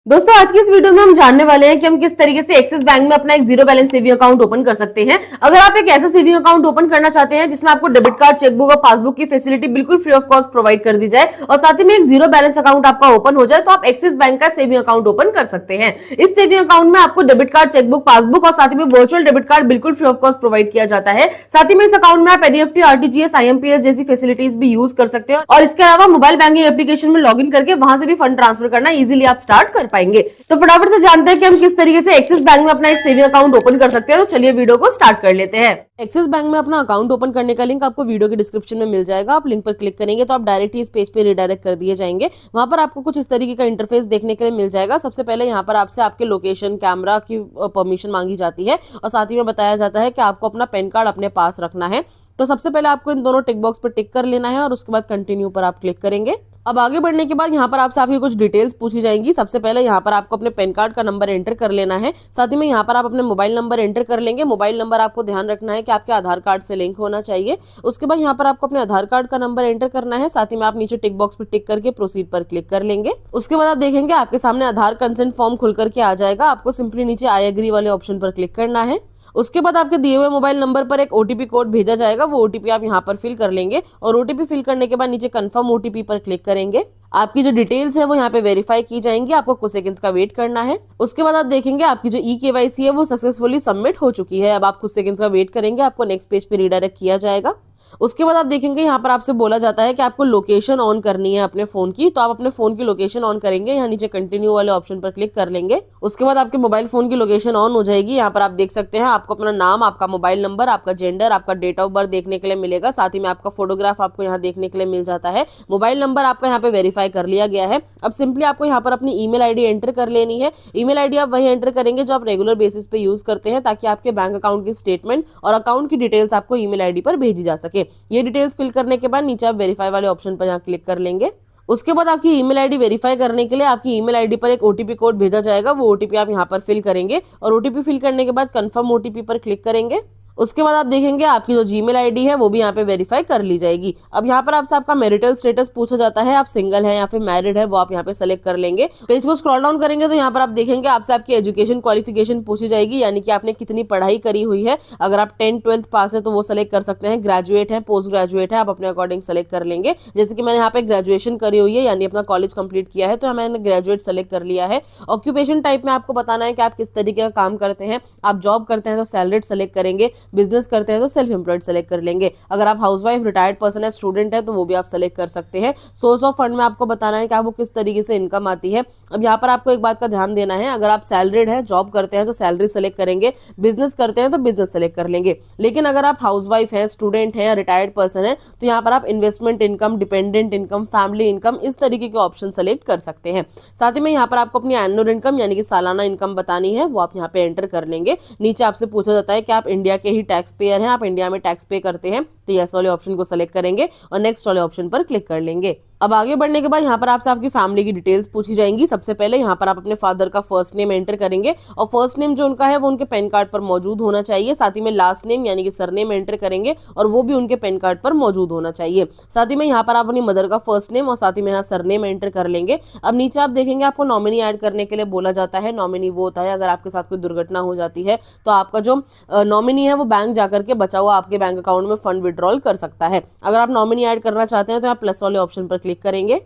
दोस्तों आज की इस वीडियो में हम जानने वाले हैं कि हम किस तरीके से एक्सिस बैंक में अपना एक zero balance saving account open कर सकते हैं। अगर आप एक ऐसा सेविंग अकाउंट ओपन करना चाहते हैं जिसमें आपको डेबिट कार्ड, चेकबुक और पासबुक की फैसिलिटी बिल्कुल फ्री ऑफ कॉस्ट प्रोवाइड कर दी जाए और साथ ही में एक जीरो बैलेंस अकाउंट आपका ओपन हो जाए, तो आप एक्सिस बैंक का सेविंग अकाउंट ओपन कर सकते हैं। इस सेविंग अकाउंट में आपको डेबिट कार्ड, चेकबुक, पासबुक और साथ ही में वर्चुअल डेबिट कार्ड बिल्कुल फ्री ऑफ कॉस्ट प्रोवाइड किया जाता है। साथ ही में इस अकाउंट में आप एनईएफटी, आरटीजीएस, आईएमपीएस जैसी फैसिलिटीज भी यूज कर सकते हैं और इसके अलावा मोबाइल बैंकिंग एप्लीकेशन में लॉग इन करके वहां से भी फंड ट्रांसफर करना इजिली आप स्टार्ट कर पाएंगे। तो फटाफट से जानते हैं कि हम किस तरीके से एक्सिस बैंक में अपना एक सेविंग अकाउंट ओपन कर सकते हैं। तो चलिए वीडियो को स्टार्ट कर लेते हैं। एक्सिस बैंक में अपना अकाउंट ओपन करने का लिंक आपको वीडियो के डिस्क्रिप्शन में मिल जाएगा। आप लिंक पर क्लिक करेंगे तो आप डायरेक्ट ही इस पेज पे रिडायरेक्ट कर दिए जाएंगे। वहां पर आपको कुछ इस तरीके का इंटरफेस देखने के लिए मिल जाएगा। सबसे पहले यहाँ पर आपसे आपके लोकेशन, कैमरा की परमिशन मांगी जाती है और साथ ही में बताया जाता है कि आपको अपना पैन कार्ड अपने पास रखना है। तो सबसे पहले आपको इन दोनों टिक बॉक्स पर टिक कर लेना है और उसके बाद कंटिन्यू पर आप क्लिक करेंगे। अब आगे बढ़ने के बाद यहाँ पर आपसे आपकी कुछ डिटेल्स पूछी जाएंगी। सबसे पहले यहाँ पर आपको अपने पैन कार्ड का नंबर एंटर कर लेना है। साथ ही में यहाँ पर आप अपने मोबाइल नंबर एंटर कर लेंगे। मोबाइल नंबर आपको ध्यान रखना है कि आपके आधार कार्ड से लिंक होना चाहिए। उसके बाद यहाँ पर आपको अपने आधार कार्ड का नंबर एंटर करना है। साथ ही में आप नीचे टिक बॉक्स पर टिक करके प्रोसीड पर क्लिक कर लेंगे। उसके बाद आप देखेंगे आपके सामने आधार कंसेंट फॉर्म खुल करके आ जाएगा। आपको सिंपली नीचे आई एग्री वाले ऑप्शन पर क्लिक करना है। उसके बाद आपके दिए हुए मोबाइल नंबर पर एक ओटीपी कोड भेजा जाएगा। वो ओटीपी आप यहाँ पर फिल कर लेंगे और ओटीपी फिल करने के बाद नीचे कंफर्म ओटीपी पर क्लिक करेंगे। आपकी जो डिटेल्स है वो यहाँ पे वेरीफाई की जाएंगी। आपको कुछ सेकंड्स का वेट करना है। उसके बाद आप देखेंगे आपकी जो ई-केवाईसी है वो सक्सेसफुली सबमिट हो चुकी है। अब आप कुछ सेकंड्स का वेट करेंगे, आपको नेक्स्ट पेज पे रिडायरेक्ट किया जाएगा। उसके बाद आप देखेंगे यहाँ पर आपसे बोला जाता है कि आपको लोकेशन ऑन करनी है अपने फोन की। तो आप अपने फोन की लोकेशन ऑन करेंगे, यहाँ नीचे कंटिन्यू वाले ऑप्शन पर क्लिक कर लेंगे। उसके बाद आपके मोबाइल फोन की लोकेशन ऑन हो जाएगी। यहाँ पर आप देख सकते हैं आपको अपना नाम, आपका मोबाइल नंबर, आपका जेंडर, आपका डेट ऑफ बर्थ देखने के लिए मिलेगा। साथ ही में आपका फोटोग्राफ आपको यहाँ देखने के लिए मिल जाता है। मोबाइल नंबर आपका यहाँ पे वेरीफाई कर लिया गया है। अब सिंपली आपको यहाँ पर अपनी ईमेल आईडी एंटर कर लेनी है। ईमेल आईडी आप वही एंटर करेंगे जो आप रेगुलर बेसिस पे यूज करते हैं, ताकि आपके बैंक अकाउंट की स्टेटमेंट और अकाउंट की डिटेल्स आपको ईमेल आईडी पर भेजी जा सके। ये डिटेल्स फिल करने के बाद नीचे आप वेरीफाई वाले ऑप्शन पर यहाँ क्लिक कर लेंगे। उसके बाद आपकी ईमेल आईडी वेरीफाई करने के लिए आपकी ईमेल आईडी पर एक ओटीपी कोड भेजा जाएगा। वो ओटीपी आप यहाँ पर फिल करेंगे और ओटीपी फिल करने के बाद कंफर्म ओटीपी पर क्लिक करेंगे। उसके बाद आप देखेंगे आपकी जो जीमेल आईडी है वो भी यहाँ पे वेरीफाई कर ली जाएगी। अब यहाँ पर आपसे आपका मैरिटल स्टेटस पूछा जाता है, आप सिंगल हैं या फिर मैरिड है, वो आप यहाँ पे सेलेक्ट कर लेंगे। पेज को स्क्रॉल डाउन करेंगे तो यहाँ पर आप देखेंगे आपसे आपकी एजुकेशन क्वालिफिकेशन पूछी जाएगी, यानी कि आपने कितनी पढ़ाई करी हुई है। अगर आप 10th-12th पास है तो वो सेलेक्ट कर सकते हैं। ग्रेजुएट है, पोस्ट ग्रेजुएट है, आप अपने अकॉर्डिंग सेलेक्ट कर लेंगे। जैसे कि मैंने यहाँ पे ग्रेजुएशन करी हुई है, यानी अपना कॉलेज कंप्लीट किया है, तो मैंने ग्रेजुएट सेलेक्ट कर लिया है। ऑक्यूपेशन टाइप में आपको बताना है कि आप किस तरीके का काम करते हैं। आप जॉब करते हैं तो सैलरीड सेलेक्ट करेंगे, बिजनेस करते हैं तो सेल्फ एम्प्लॉयड सेलेक्ट कर लेंगे। अगर आप हाउसवाइफ, रिटायर्ड पर्सन है, स्टूडेंट है तो वो भी आप सेलेक्ट कर सकते हैं। सोर्स ऑफ फंड में आपको बताना है कि आपको किस तरीके से इनकम आती है। अब यहाँ पर आपको एक बात का ध्यान देना है, अगर आप सैलरीड है, जॉब करते हैं तो सैलरी सेलेक्ट करेंगे, बिजनेस करते हैं तो बिजनेस सेलेक्ट कर लेंगे। लेकिन अगर आप हाउसवाइफ है, स्टूडेंट है, रिटायर्ड पर्सन है तो यहाँ पर आप investment income, dependent income, family income, इस तरीके के ऑप्शन सेलेक्ट कर सकते हैं। साथ ही में यहाँ पर आपको अपनी एनुअल इनकम यानी कि सालाना इनकम बतानी है, वो आप यहाँ पे एंटर कर लेंगे। नीचे आपसे पूछा जाता है कि आप इंडिया के ही टैक्स पेयर हैं, आप इंडिया में टैक्स पे करते हैं, तो यस वाले ऑप्शन को सेलेक्ट करेंगे और नेक्स्ट वाले ऑप्शन पर क्लिक कर लेंगे। अब आगे बढ़ने के बाद यहाँ पर आपसे आपकी फैमिली की डिटेल्स पूछी जाएंगी। सबसे पहले यहाँ पर आप अपने फादर का फर्स्ट नेम एंटर करेंगे और फर्स्ट नेम जो उनका है वो उनके पैन कार्ड पर मौजूद होना चाहिए। साथ ही में लास्ट नेम यानी कि सरनेम एंटर करेंगे और वो भी उनके पैन कार्ड पर मौजूद होना चाहिए। साथ ही में यहाँ पर आप अपनी मदर का फर्स्ट नेम और साथ ही में यहाँ सरनेम एंटर कर लेंगे। अब नीचे आप देखेंगे आपको नॉमिनी ऐड करने के लिए बोला जाता है। नॉमिनी वो होता है अगर आपके साथ कोई दुर्घटना हो जाती है तो आपका जो नॉमिनी है वो बैंक जाकर के बचा हुआ आपके बैंक अकाउंट में फंड विड्रॉल कर सकता है। अगर आप नॉमिनी ऐड करना चाहते हैं तो आप प्लस वाले ऑप्शन पर क्लिक करेंगे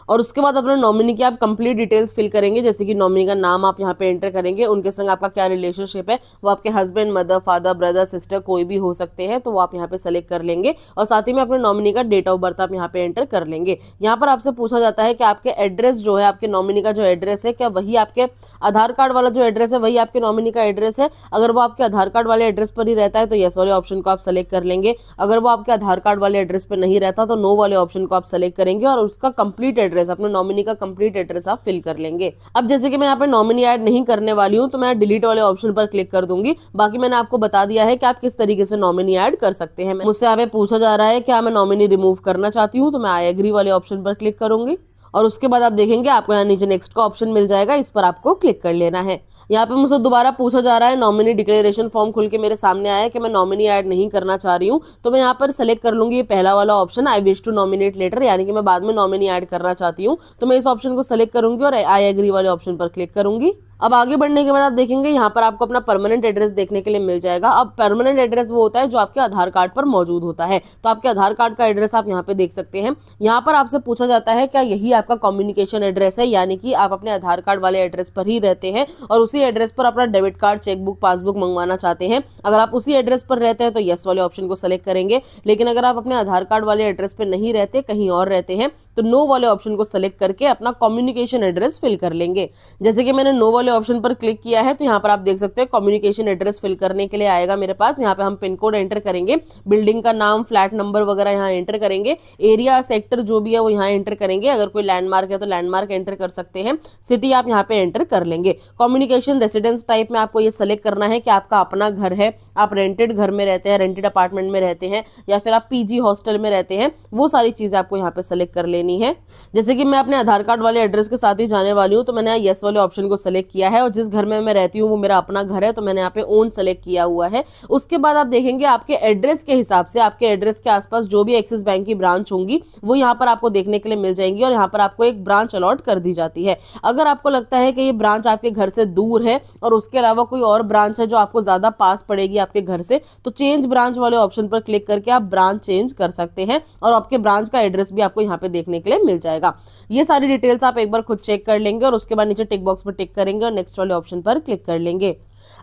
और उसके बाद अपना नॉमिनी की आप कंप्लीट डिटेल्स फिल करेंगे। जैसे कि नॉमिनी का नाम आप यहाँ पे एंटर करेंगे, उनके संग आपका क्या रिलेशनशिप है, वो आपके husband, mother, father, brother, sister कोई भी हो सकते हैं, तो वो आप यहाँ पे सेलेक्ट कर लेंगे। और साथ ही में अपने नॉमिनी का डेट ऑफ बर्थ आप यहाँ पे एंटर कर लेंगे। यहाँ पर आपसे पूछा जाता है कि आपके एड्रेस जो है, आपके नॉमिनी का जो एड्रेस है, क्या वही आपके आधार कार्ड वाला जो एड्रेस है वही आपके नॉमिनी का एड्रेस है। अगर वो आपके आधार कार्ड वाले एड्रेस पर ही रहता है तो येस वाले ऑप्शन को आप सेलेक्ट कर लेंगे। अगर वो आपके आधार कार्ड वाले एड्रेस पर नहीं रहता तो नो वाले ऑप्शन को आप सेलेक्ट करेंगे और उसका कंप्लीट एड्रेस, अपने नॉमिनी का कंप्लीट एड्रेस आप फिल कर लेंगे। अब जैसे कि मैं यहाँ पे नॉमिनी ऐड नहीं करने वाली हूँ तो मैं डिलीट वाले ऑप्शन पर क्लिक कर दूंगी। बाकी मैंने आपको बता दिया है कि आप किस तरीके से नॉमिनी ऐड कर सकते हैं। मुझसे यहाँ पे पूछा जा रहा है क्या मैं नॉमिनी रिमूव करना चाहती हूँ, तो मैं आई एग्री वाले ऑप्शन पर क्लिक करूंगी और उसके बाद आप देखेंगे आपको यहाँ नीचे नेक्स्ट का ऑप्शन मिल जाएगा, इस पर आपको क्लिक कर लेना है। यहाँ पे मुझसे दोबारा पूछा जा रहा है, नॉमिनी डिक्लेरेशन फॉर्म खुल के मेरे सामने आया है कि मैं नॉमिनी ऐड नहीं करना चाह रही हूँ, तो मैं यहाँ पर सेलेक्ट कर लूंगी ये पहला वाला option, I wish to nominate letter, यानी कि मैं बाद में नॉमिनी ऐड करना चाहती हूँ। तो मैं इस ऑप्शन को सेलेक्ट करूंगी और आई एग्री वाले ऑप्शन पर क्लिक करूंगी। अब आगे बढ़ने के बाद आप देखेंगे यहाँ पर आपको अपना परमानेंट एड्रेस देखने के लिए मिल जाएगा। अब परमानेंट एड्रेस वो होता है जो आपके आधार कार्ड पर मौजूद होता है, तो आपके आधार कार्ड का एड्रेस आप यहाँ पे देख सकते हैं। यहाँ पर आपसे पूछा जाता है क्या यही आपका कम्युनिकेशन एड्रेस है, यानी कि आप अपने आधार कार्ड वाले एड्रेस पर ही रहते हैं और उसी एड्रेस पर अपना डेबिट कार्ड, चेकबुक, पासबुक मंगवाना चाहते हैं। अगर आप उसी एड्रेस पर रहते हैं तो यस वाले ऑप्शन को सेलेक्ट करेंगे, लेकिन अगर आप अपने आधार कार्ड वाले एड्रेस पर नहीं रहते, कहीं और रहते हैं, तो नो वाले ऑप्शन को सेलेक्ट करके अपना कम्युनिकेशन एड्रेस फिल कर लेंगे। जैसे कि मैंने नो वाले ऑप्शन पर क्लिक किया है तो यहाँ पर आप देख सकते हैं कम्युनिकेशन एड्रेस फिल करने के लिए आएगा मेरे पास। यहाँ पे हम पिन कोड एंटर करेंगे, बिल्डिंग का नाम, फ्लैट नंबर वगैरह यहाँ एंटर करेंगे, एरिया, सेक्टर जो भी है वो यहाँ एंटर करेंगे। अगर कोई लैंडमार्क है तो लैंडमार्क एंटर कर सकते हैं, सिटी आप यहाँ पे एंटर कर लेंगे। कम्युनिकेशन रेसिडेंस टाइप में आपको ये सेलेक्ट करना है कि आपका अपना घर है, आप रेंटेड घर में रहते हैं, रेंटेड अपार्टमेंट में रहते हैं, या फिर आप पीजी हॉस्टल में रहते हैं, वो सारी चीजें आपको यहाँ पे सेलेक्ट कर लेनी है। जैसे कि मैं अपने आधार कार्ड वाले एड्रेस के साथ ही जाने वाली हूँ, तो मैंने यस वाले ऑप्शन को सेलेक्ट किया है, और जिस घर में मैं रहती हूँ वो मेरा अपना घर है, तो मैंने यहाँ पे ओन सेलेक्ट किया हुआ है। उसके बाद आप देखेंगे आपके एड्रेस के हिसाब से, आपके एड्रेस के आसपास जो भी एक्सिस बैंक की ब्रांच होंगी वो यहाँ पर आपको देखने के लिए मिल जाएंगी, और यहाँ पर आपको एक ब्रांच अलॉट कर दी जाती है। अगर आपको लगता है कि ये ब्रांच आपके घर से दूर है और उसके अलावा कोई और ब्रांच है जो आपको ज्यादा पास पड़ेगी आपके घर से, तो चेंज ब्रांच वाले ऑप्शन पर क्लिक करके आप ब्रांच चेंज कर सकते हैं, और आपके ब्रांच का एड्रेस भी आपको यहाँ पे देखने के लिए मिल जाएगा। ये सारी डिटेल्स आप एक बार खुद चेक कर लेंगे और उसके बाद नीचे टिक बॉक्स पर टिक करेंगे और नेक्स्ट वाले ऑप्शन पर क्लिक कर लेंगे।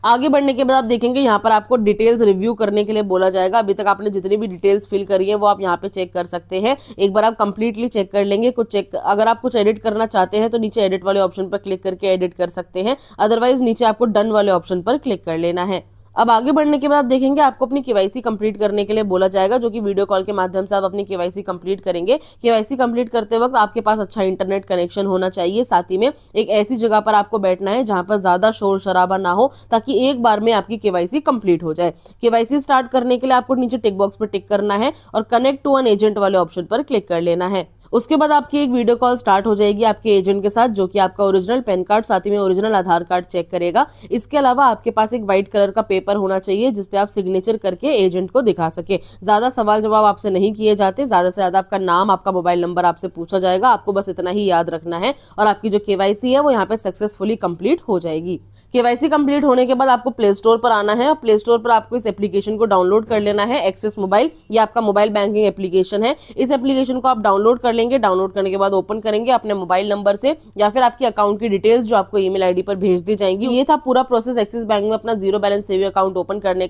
आगे बढ़ने के बाद आप देखेंगे यहाँ पर आपको डिटेल्स रिव्यू करने के लिए बोला जाएगा। अभी तक आपने जितनी भी डिटेल्स फिल करी है वो आप यहाँ पे चेक कर सकते हैं। एक बार आप कंप्लीटली चेक कर लेंगे। अगर आप कुछ एडिट करना चाहते हैं तो नीचे एडिट वाले ऑप्शन पर क्लिक करके एडिट कर सकते हैं, अदरवाइज नीचे आपको डन वाले ऑप्शन पर क्लिक कर लेना है। अब आगे बढ़ने के बाद आप देखेंगे आपको अपनी केवाईसी कंप्लीट करने के लिए बोला जाएगा, जो कि वीडियो कॉल के माध्यम से आप अपनी केवाईसी कंप्लीट करेंगे। केवाईसी कंप्लीट करते वक्त आपके पास अच्छा इंटरनेट कनेक्शन होना चाहिए, साथ ही में एक ऐसी जगह पर आपको बैठना है जहां पर ज्यादा शोर शराबा ना हो, ताकि एक बार में आपकी केवाईसी कंप्लीट हो जाए। केवाईसी स्टार्ट करने के लिए आपको नीचे टिक बॉक्स पर टिक करना है और कनेक्ट टू एन एजेंट वाले ऑप्शन पर क्लिक कर लेना है। उसके बाद आपकी एक वीडियो कॉल स्टार्ट हो जाएगी आपके एजेंट के साथ, जो कि आपका ओरिजिनल पैन कार्ड, साथ ही में ओरिजिनल आधार कार्ड चेक करेगा। इसके अलावा आपके पास एक व्हाइट कलर का पेपर होना चाहिए जिसपे आप सिग्नेचर करके एजेंट को दिखा सके। ज्यादा सवाल जवाब आपसे नहीं किए जाते, ज्यादा से ज्यादा आपका नाम, आपका मोबाइल नंबर आपसे पूछा जाएगा, आपको बस इतना ही याद रखना है और आपकी जो केवाईसी है वो यहाँ पे सक्सेसफुली कंप्लीट हो जाएगी। केवाईसी कंप्लीट होने के बाद आपको प्ले स्टोर पर आना है और प्ले स्टोर पर आपको इस एप्लीकेशन को डाउनलोड कर लेना है, एक्सिस मोबाइल। ये आपका मोबाइल बैंकिंग एप्लीकेशन है। इस एप्लीकेशन को आप डाउनलोड कर लेंगे। डाउनलोड करने के बाद ओपन करेंगे अपने मोबाइल नंबर से या फिर आपके अकाउंट की डिटेल्स जो आपको ईमेल आईडी पर भेज दी जाएंगी। ये था पूरा प्रोसेस एक्सिस बैंक में अपना zero balance saving account open करने का।